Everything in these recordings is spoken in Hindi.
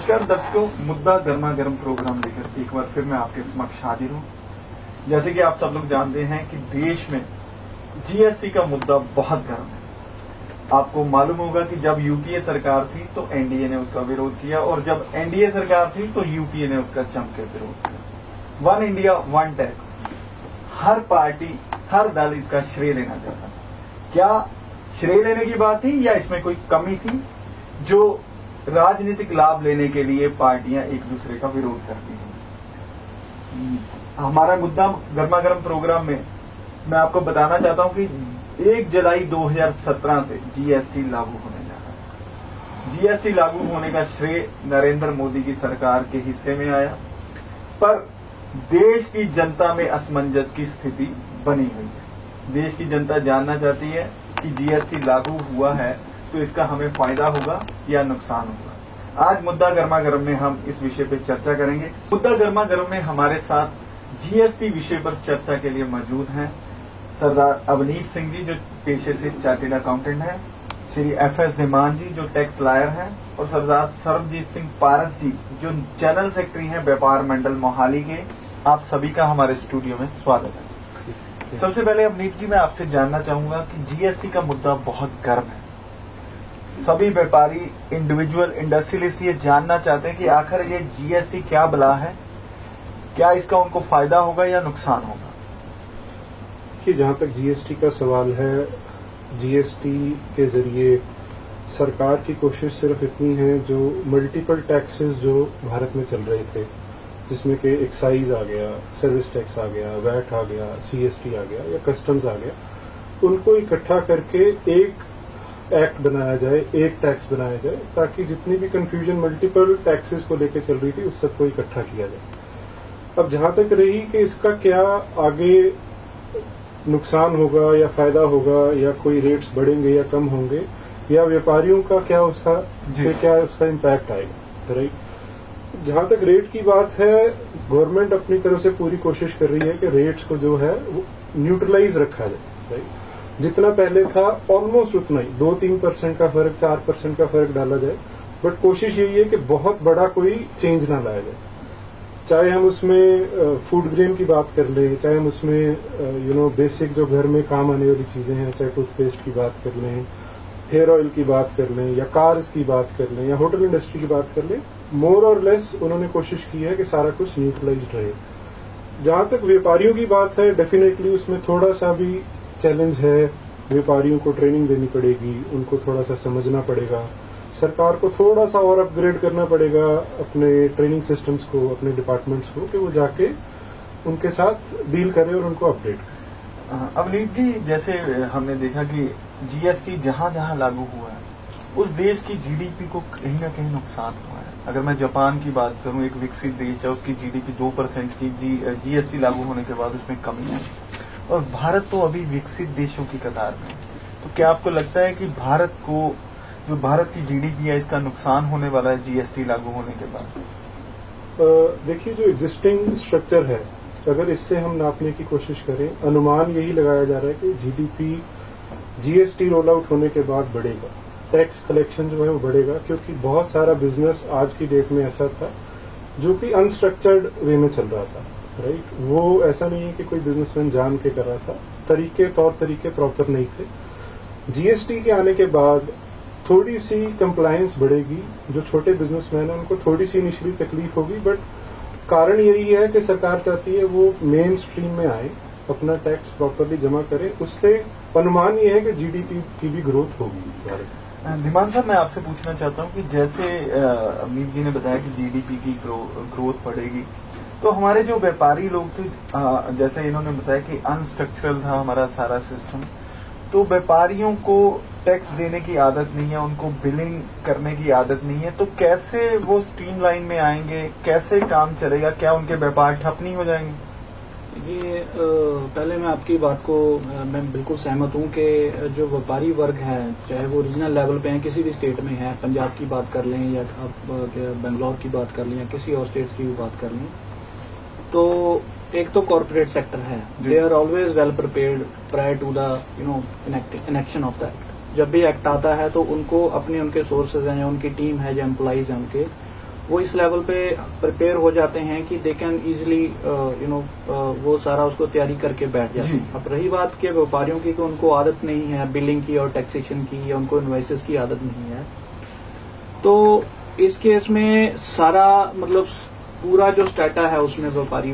नमस्कार दर्शकों, मुद्दा गर्मा गर्म प्रोग्राम लेकर एक बार फिर मैं आपके समक्ष हाजिर हूँ। जैसे कि आप सब लोग जानते हैं कि देश में जीएसटी का मुद्दा बहुत गर्म है। आपको मालूम होगा कि जब यूपीए सरकार थी तो एनडीए ने उसका विरोध किया और जब एनडीए सरकार थी तो यूपीए ने उसका जम के विरोध किया। वन इंडिया वन टैक्स, हर पार्टी हर दल इसका श्रेय लेना चाहता। क्या श्रेय लेने की बात थी या इसमें कोई कमी थी जो राजनीतिक लाभ लेने के लिए पार्टियां एक दूसरे का विरोध करती हैं? हमारा मुद्दा गर्मा गर्म प्रोग्राम में मैं आपको बताना चाहता हूं कि 1 जुलाई 2017 से जीएसटी लागू होने जा रहा है। जीएसटी लागू होने का श्रेय नरेंद्र मोदी की सरकार के हिस्से में आया, पर देश की जनता में असमंजस की स्थिति बनी हुई है। देश की जनता जानना चाहती है कि जीएसटी लागू हुआ है तो इसका हमें फायदा होगा या नुकसान होगा। आज मुद्दा गर्मा गर्म में हम इस विषय पर चर्चा करेंगे। मुद्दा गर्मा गर्म में हमारे साथ जीएसटी विषय पर चर्चा के लिए मौजूद हैं सरदार अवनीत सिंह जी, जो पेशे से चार्टेड अकाउंटेंट हैं, श्री एफएस धीमान जी, जो टैक्स लॉयर हैं, और सरदार सरबजीत सिंह पारस जी, जो जनरल सेक्रेटरी हैं व्यापार मंडल मोहाली के। आप सभी का हमारे स्टूडियो में स्वागत है। सबसे पहले अवनीत जी, मैं आपसे जानना चाहूंगा कि जीएसटी का मुद्दा बहुत गर्म है। सभी व्यापारी, इंडिविजुअल इंडस्ट्रियलिस्ट ये जानना चाहते हैं कि आखिर ये जीएसटी क्या बला है, क्या इसका उनको फायदा होगा या नुकसान होगा? कि जहाँ तक जीएसटी का सवाल है, जीएसटी के जरिए सरकार की कोशिश सिर्फ इतनी है, जो मल्टीपल टैक्सेस जो भारत में चल रहे थे, जिसमें कि एक्साइज आ गया, सर्विस टैक्स आ गया, वैट आ गया, सीएसटी आ गया या कस्टम्स आ गया, उनको इकट्ठा करके एक एक्ट बनाया जाए, एक टैक्स बनाया जाए, ताकि जितनी भी कंफ्यूजन मल्टीपल टैक्सेस को लेकर चल रही थी उस सबको इकट्ठा किया जाए। अब जहां तक रही कि इसका क्या आगे नुकसान होगा या फायदा होगा, या कोई रेट्स बढ़ेंगे या कम होंगे, या व्यापारियों का क्या उसका इम्पैक्ट आएगा, राइट। जहां तक रेट की बात है, गवर्नमेंट अपनी तरफ से पूरी कोशिश कर रही है कि रेट्स को जो है वो न्यूट्रलाइज रखा जाए, राइट। जितना पहले था ऑलमोस्ट उतना ही, 2-3% का फर्क, 4% का फर्क डाला जाए, बट कोशिश यही है कि बहुत बड़ा कोई चेंज ना लाया जाए। चाहे हम उसमें फूड ग्रेन की बात कर लें, चाहे हम उसमें बेसिक जो घर में काम आने वाली चीजें हैं, चाहे टूथपेस्ट की बात कर लें, हेयर ऑयल की बात कर लें, या कार्स की बात कर लें, या होटल इंडस्ट्री की बात कर लें, मोर और लेस उन्होंने कोशिश की है कि सारा कुछ न्यूट्रलाइज्ड रहे। जहां तक व्यापारियों की बात है, डेफिनेटली उसमें थोड़ा सा भी चैलेंज है। व्यापारियों को ट्रेनिंग देनी पड़ेगी, उनको थोड़ा सा समझना पड़ेगा, सरकार को थोड़ा सा और अपग्रेड करना पड़ेगा अपने ट्रेनिंग सिस्टम्स को, अपने डिपार्टमेंट्स को, कि वो जाके उनके साथ डील करें और उनको अपडेट करें। अवनीत जी, जैसे हमने देखा कि जीएसटी जहां जहां लागू हुआ है उस देश की जीडीपी को कहीं ना कहीं नुकसान हुआ है। अगर मैं जापान की बात करूं, एक विकसित देश है, उसकी जीडीपी 2% की जीएसटी लागू होने के बाद उसमें कमी है, और भारत तो अभी विकसित देशों की कतार में। तो क्या आपको लगता है कि भारत की जीडीपी है, इसका नुकसान होने वाला है जीएसटी लागू होने के बाद? देखिए, जो एग्जिस्टिंग स्ट्रक्चर है, अगर इससे हम नापने की कोशिश करें, अनुमान यही लगाया जा रहा है कि जीडीपी जीएसटी रोल आउट होने के बाद बढ़ेगा, टैक्स कलेक्शन जो है वो बढ़ेगा, क्योंकि बहुत सारा बिजनेस आज की डेट में ऐसा था जो कि अनस्ट्रक्चर्ड वे में चल रहा था, राइट। वो ऐसा नहीं है कि कोई बिजनेसमैन जान के कर रहा था, तौर तरीके प्रॉपर नहीं थे। जीएसटी के आने के बाद थोड़ी सी कंप्लायंस बढ़ेगी, जो छोटे बिजनेसमैन हैं उनको थोड़ी सी इनिशियली तकलीफ होगी, बट कारण यही है कि सरकार चाहती है वो मेन स्ट्रीम में आए, अपना टैक्स प्रॉपरली जमा करें। उससे अनुमान ये है कि जीडीपी की भी ग्रोथ होगी भारत। धीमान साहब, मैं आपसे पूछना चाहता हूं कि जैसे अमीर जी ने बताया कि जीडीपी की ग्रोथ बढ़ेगी, तो हमारे जो व्यापारी लोग थे, जैसे इन्होंने बताया कि अनस्ट्रक्चरल था हमारा सारा सिस्टम, तो व्यापारियों को टैक्स देने की आदत नहीं है, उनको बिलिंग करने की आदत नहीं है, तो कैसे वो स्ट्रीमलाइन में आएंगे, कैसे काम चलेगा? क्या उनके व्यापार ठप नहीं हो जाएंगे? ये पहले मैं आपकी बात को मैं बिल्कुल सहमत हूँ कि जो व्यापारी वर्ग है, चाहे वो रीजनल लेवल पे हैं, किसी भी स्टेट में है, पंजाब की बात कर लें या आप बेंगलोर की बात कर लें या किसी और स्टेट्स की भी बात कर लें, तो एक तो कॉर्पोरेट सेक्टर है, they are always well prepared prior to the enaction of the act. जब भी एक्ट आता है तो उनको उनके सोर्सेज हैं या उनकी टीम है या एम्प्लॉइज हैं उनके, वो इस लेवल पे प्रिपेयर हो जाते हैं कि दे कैन इजिली वो सारा उसको तैयारी करके बैठ जाते हैं। अब रही बात के व्यापारियों की, तो उनको आदत नहीं है बिलिंग की और टैक्सेशन की, या उनको इन्वाइसेस की आदत नहीं है, तो इस केस में सारा मतलब पूरा जो स्टेटा है उसमें व्यापारी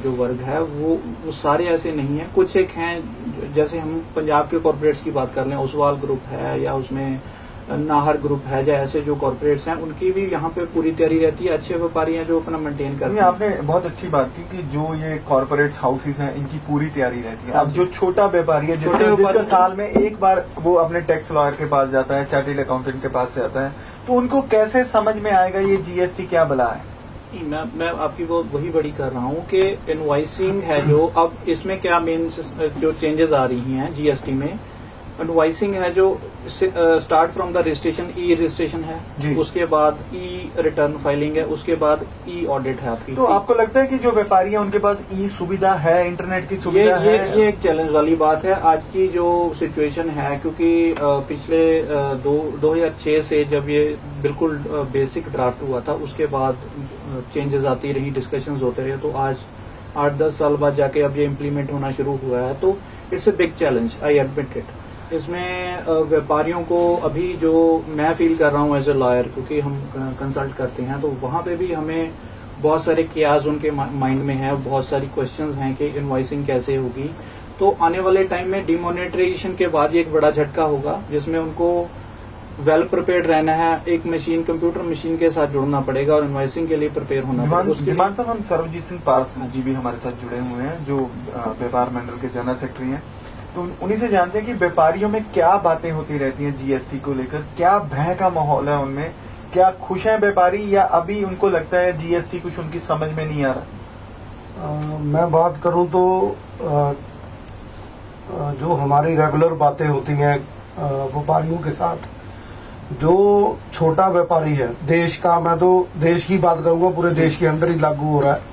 जो वर्ग है वो सारे ऐसे नहीं है। कुछ एक हैं, जैसे हम पंजाब के कॉर्पोरेट्स की बात कर लें, ओसवाल ग्रुप है या उसमें नाहर ग्रुप है, या ऐसे जो कॉर्पोरेट्स हैं उनकी भी यहाँ पे पूरी तैयारी रहती है। अच्छे व्यापारी हैं जो अपना मेंटेन करते हैं। आपने बहुत अच्छी बात की कि जो ये कॉर्पोरेट हाउसेस हैं इनकी पूरी तैयारी रहती है। अब जो छोटा व्यापारी है जिसका साल में एक बार वो अपने टैक्स लॉयर के पास जाता है, चार्टर्ड अकाउंटेंट के पास से आता है, तो उनको कैसे समझ में आएगा ये जीएसटी क्या बला है? मैं आपकी वो वही बड़ी कर रहा हूँ कि इनवॉइसिंग है जो अब इसमें क्या मेन जो चेंजेस आ रही हैं जीएसटी में, इनवॉइसिंग है जो start from the registration, E registration है, उसके बाद ई रिटर्न फाइलिंग है, उसके बाद ई ऑडिट है आपकी। तो आपको लगता है कि जो व्यापारी है उनके पास ई सुविधा है, इंटरनेट की सुविधा है? ये एक चैलेंज वाली बात है आज की जो सिचुएशन है, क्योंकि पिछले 2006 से जब ये बिल्कुल बेसिक ड्राफ्ट हुआ था, उसके बाद चेंजेस आती रही, डिस्कशंस होते रहे, तो आज 8-10 साल बाद जाके अब ये इम्प्लीमेंट होना शुरू हुआ है। तो it's a big challenge, I admit it. इसमें व्यापारियों को अभी जो मैं फील कर रहा हूँ एज ए लॉयर, क्योंकि हम कंसल्ट करते हैं, तो वहाँ पे भी हमें बहुत सारे कियास उनके माइंड में है, बहुत सारी क्वेश्चंस हैं कि इनवॉइसिंग कैसे होगी। तो आने वाले टाइम में डिमोनेटाइजेशन के बाद ये एक बड़ा झटका होगा जिसमें उनको वेल प्रिपेयर्ड रहना है, एक मशीन कंप्यूटर मशीन के साथ जुड़ना पड़ेगा और इनवॉइसिंग के लिए प्रिपेयर होना पड़ेगा। दिमान साहब, हम सर्वजीत सिंह पारस जी भी हमारे साथ जुड़े हुए हैं जो व्यापार मंडल के जनरल सेक्रेटरी हैं, तो उन्हीं से जानते हैं कि व्यापारियों में क्या बातें होती रहती हैं जीएसटी को लेकर, क्या भय का माहौल है उनमें, क्या खुश हैं व्यापारी या अभी उनको लगता है जीएसटी कुछ उनकी समझ में नहीं आ रहा? मैं बात करूं तो जो हमारी रेगुलर बातें होती हैं व्यापारियों के साथ, जो छोटा व्यापारी है देश का, मैं तो देश की बात करूंगा, पूरे देश के अंदर ही लागू हो रहा है,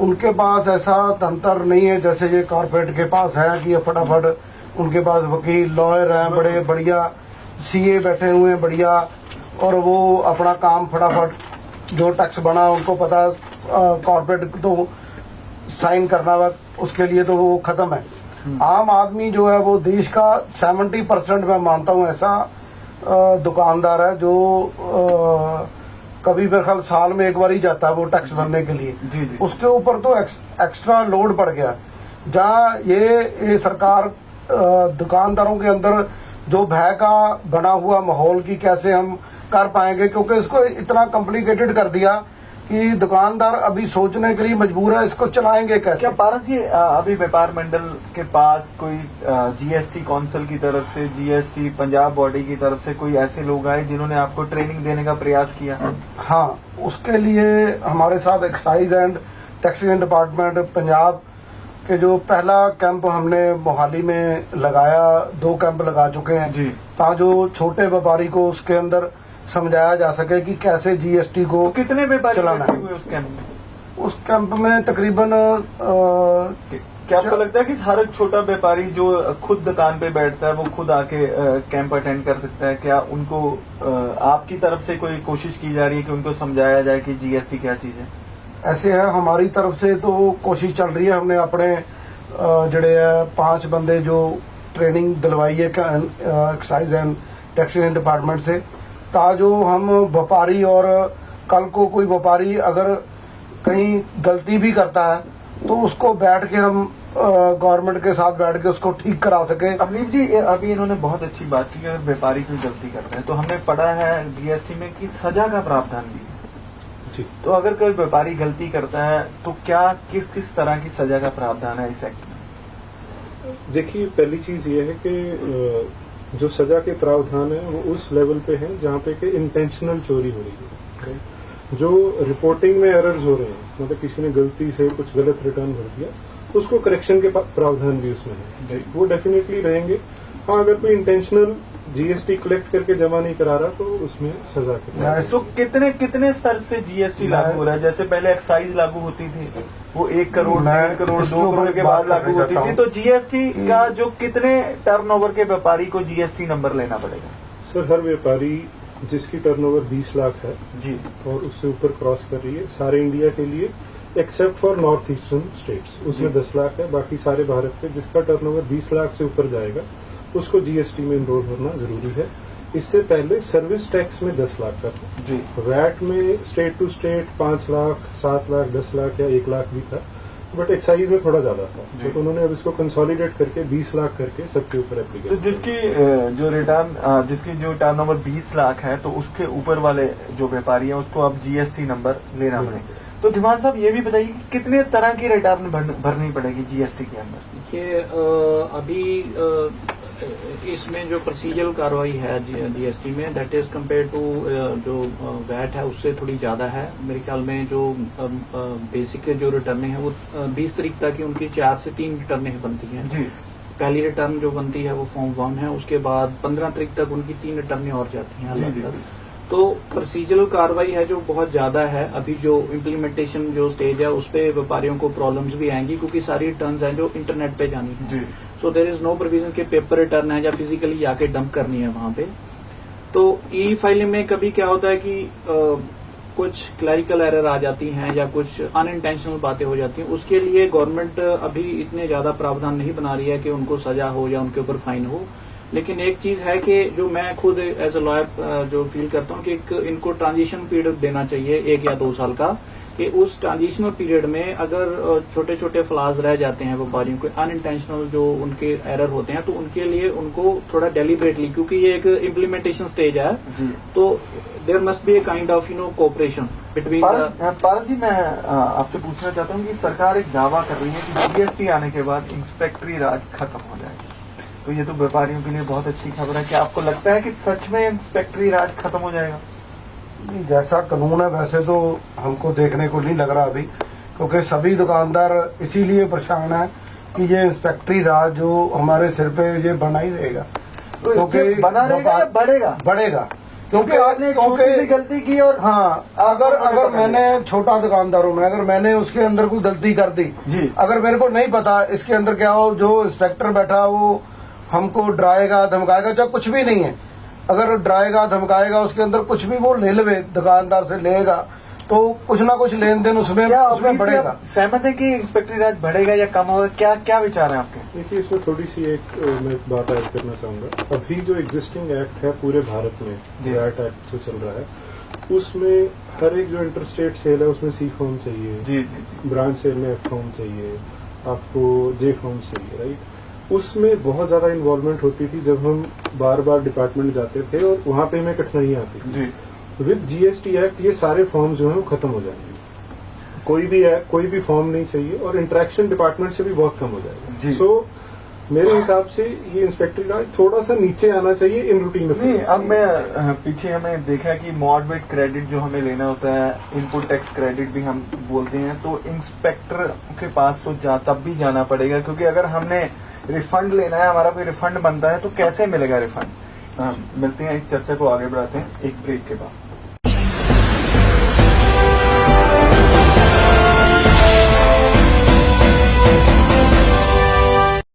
उनके पास ऐसा तंत्र नहीं है जैसे ये कॉर्पोरेट के पास है कि ये फटाफट उनके पास वकील लॉयर हैं, बड़े बढ़िया सीए बैठे हुए हैं बढ़िया, और वो अपना काम फटाफट जो टैक्स बना उनको पता कॉर्पोरेट तो साइन करना हुआ उसके लिए तो वो खत्म है। आम आदमी जो है वो देश का 70% मैं मानता हूँ ऐसा दुकानदार है जो कभी मेरे ख्याल साल में एक बार ही जाता है वो टैक्स भरने के लिए। जी। उसके ऊपर तो एक्स्ट्रा लोड पड़ गया, जहाँ ये सरकार दुकानदारों के अंदर जो भय का बना हुआ माहौल की कैसे हम कर पाएंगे, क्योंकि इसको इतना कॉम्प्लिकेटेड कर दिया कि दुकानदार अभी सोचने के लिए मजबूर है इसको चलाएंगे कैसे। क्या पारस जी अभी व्यापार मंडल के पास कोई जीएसटी काउंसिल की तरफ से, जीएसटी पंजाब बॉडी की तरफ से कोई ऐसे लोग आए जिन्होंने आपको ट्रेनिंग देने का प्रयास किया? हाँ, उसके लिए हमारे साथ excise and taxation department Punjab के जो पहला कैंप हमने मोहाली में लगाया, 2 कैंप लगा चुके हैं जी, ताकि जो छोटे व्यापारी को उसके अंदर समझाया जा सके कि कैसे जीएसटी को तो कितने व्यापारी चलाना है। हुए उस कैंप में? उस कैंप में तकरीबन क्या आपको लगता है कि हर छोटा व्यापारी जो खुद दुकान पे बैठता है वो खुद आके कैंप अटेंड कर सकता है? क्या उनको आपकी तरफ से कोई कोशिश की जा रही है कि उनको समझाया जाए कि जीएसटी क्या चीज है? ऐसे है, हमारी तरफ से तो कोशिश चल रही है। हमने अपने जड़े 5 बंदे जो ट्रेनिंग दिलवाई है एक्साइज एंड टैक्सेशन डिपार्टमेंट से, जो हम व्यापारी और कल को कोई व्यापारी अगर कहीं गलती भी करता है तो उसको बैठ के हम गवर्नमेंट के साथ बैठ के उसको ठीक करा सके। अवनीत जी, अभी इन्होंने बहुत अच्छी बात की कि अगर व्यापारी कोई गलती करता है तो हमने पढ़ा है जीएसटी में कि सजा का प्रावधान भी है जी। तो अगर कोई व्यापारी गलती करता है तो क्या किस किस तरह की सजा का प्रावधान है इस एक्ट में? देखिए, पहली चीज ये है कि जो सजा के प्रावधान है वो उस लेवल पे है जहाँ पे कि इंटेंशनल चोरी हो रही है, जो रिपोर्टिंग में एरर्स हो रहे हैं, मतलब किसी ने गलती से कुछ गलत रिटर्न भर दिया तो उसको करेक्शन के प्रावधान भी उसमें है, वो डेफिनेटली रहेंगे। हाँ, अगर कोई इंटेंशनल जीएसटी कलेक्ट करके जमा नहीं करा रहा तो उसमें सजा के। तो कितने स्तर से जीएसटी लागू हो रहा है? जैसे पहले एक्साइज लागू होती थी, वो 1 करोड़ 1.5 करोड़ 2 करोड़ के बाद लागू होती थी, तो जीएसटी का जो कितने टर्नओवर के व्यापारी को जीएसटी नंबर लेना पड़ेगा? सर, हर व्यापारी जिसकी टर्नओवर 20 लाख है जी और उससे ऊपर क्रॉस कर रही है सारे इंडिया के लिए, except for north eastern states, उसमें जी। 10 लाख है। बाकी सारे भारत पे जिसका टर्नओवर 20 लाख से ऊपर जाएगा उसको जीएसटी में इनरोल होना जरूरी है। इससे पहले सर्विस टैक्स में 10 लाख का था, जी वैट में state to state 5 lakh, 7 lakh, 10 lakh या 1 लाख भी था, बट एक्साइज में थोड़ा ज्यादा था, जी। तो उन्होंने अब इसको कंसोलिडेट करके 20 लाख करके सबके ऊपर तो एप्लीकेशन। जिसकी जो टर्नओवर 20 लाख है तो उसके ऊपर वाले जो व्यापारी हैं उसको अब जीएसटी नंबर लेना पड़ेगा। तो दीवान साहब ये भी बताइए कि कितने तरह की रिटर्न भरनी पड़ेगी जीएसटी के अंदर? देखिए अभी इसमें जो प्रोसीजरल कार्रवाई है जीएसटी में, दैट इज कम्पेयर टू जो वैट है उससे थोड़ी ज्यादा है। मेरे ख्याल में जो बेसिक जो रिटर्नें हैं वो 20 तारीख तक उनकी 4 से 3 रिटर्नें बनती हैं। जी पहली रिटर्न जो बनती है वो फॉर्म 1 है, उसके बाद 15 तारीख तक उनकी 3 रिटर्नें और जाती हैं जी, अलग जी, अलग। जी। तो प्रोसीजरल कार्रवाई है जो बहुत ज्यादा है। अभी जो इम्प्लीमेंटेशन जो स्टेज है उस पे व्यापारियों को प्रॉब्लम्स भी आएंगी, क्योंकि सारी रिटर्न्स हैं जो इंटरनेट पे जानी है। जी सो देर इज नो प्रोविजन के पेपर रिटर्न है या फिजिकली जाके डंप करनी है वहां पे। तो ई फाइलिंग में कभी क्या होता है कि कुछ क्लैरिकल एरर आ जाती हैं या कुछ अनइंटेंशनल बातें हो जाती हैं। उसके लिए गवर्नमेंट अभी इतने ज्यादा प्रावधान नहीं बना रही है कि उनको सजा हो या उनके ऊपर फाइन हो। लेकिन एक चीज है कि जो मैं खुद एज अ लॉयर जो फील करता हूँ कि इनको ट्रांजिशन पीरियड देना चाहिए 1 या 2 साल का, कि उस ट्रांजिशनल पीरियड में अगर छोटे छोटे फ्लॉज रह जाते हैं व्यापारियों के, अनइंटेंशनल जो उनके एरर होते हैं, तो उनके लिए उनको थोड़ा डेलिबरेटली, क्योंकि ये एक इम्प्लीमेंटेशन स्टेज है, जी तो there must be a kind of cooperation between Paras ji, मैं आपसे पूछना चाहता हूँ कि सरकार एक दावा कर रही है कि जीएसटी आने के बाद इंस्पेक्टरी राज खत्म हो जाएगा। तो ये तो व्यापारियों के लिए बहुत अच्छी खबर है। क्या आपको लगता है कि सच में इंस्पेक्टरी राज खत्म हो जाएगा? जैसा कानून है वैसे तो हमको देखने को नहीं लग रहा अभी, क्योंकि सभी दुकानदार इसीलिए परेशान है कि ये इंस्पेक्टरी राज जो हमारे सिर पे ये बना ही रहेगा। तो ये बना रहेगा या बढ़ेगा? बढ़ेगा, क्योंकि आपने एक छोटी सी गलती की और हाँ, अगर मैंने छोटा दुकानदार हूं, अगर मैंने उसके अंदर कोई गलती कर दी जी, अगर मेरे को नहीं पता इसके अंदर क्या हो, जो इंस्पेक्टर बैठा वो हमको डराएगा धमकाएगा, चाहे कुछ भी नहीं है, अगर डराएगा धमकाएगा उसके अंदर कुछ भी वो ले ले दुकानदार से लेगा, तो कुछ ना कुछ लेन देन उसमें बढ़ेगा। सहमत है कि इंस्पेक्टरी राज बढ़ेगा या कम होगा? क्या क्या विचार है आपके? देखिए, इसमें थोड़ी सी एक मैं बात ऐड करना चाहूंगा। अभी जो एग्जिस्टिंग एक्ट है पूरे भारत में, वैट एक्ट जो चल रहा है, उसमें हर एक जो इंटरस्टेट सेल है उसमें सी फॉर्म चाहिए, जी जी जी, ब्रांच सेल में एफ फॉर्म चाहिए, आपको जे फॉर्म चाहिए, राइट। उसमें बहुत ज्यादा इन्वॉल्वमेंट होती थी जब हम बार बार डिपार्टमेंट जाते थे और वहां पे हमें कठिनाइयां आती थी। जी विद जीएसटी एक्ट ये सारे फॉर्म जो हैं वो खत्म हो जाएंगे, कोई भी फॉर्म नहीं चाहिए और इंटरेक्शन डिपार्टमेंट से भी बहुत कम हो जाएगा। जी। सो मेरे हिसाब से ये इंस्पेक्टरी राज थोड़ा सा नीचे आना चाहिए इन रूटीन नहीं। में। अब मैं पीछे हमें देखा कि मॉडरेट क्रेडिट जो हमें लेना होता है, इनपुट टैक्स क्रेडिट भी हम बोलते हैं, तो इंस्पेक्टर के पास तो तब भी जाना पड़ेगा, क्योंकि अगर हमने रिफंड लेना है, हमारा कोई रिफंड बनता है, तो कैसे मिलेगा रिफंड? मिलते हैं, इस चर्चा को आगे बढ़ाते हैं एक ब्रेक के बाद।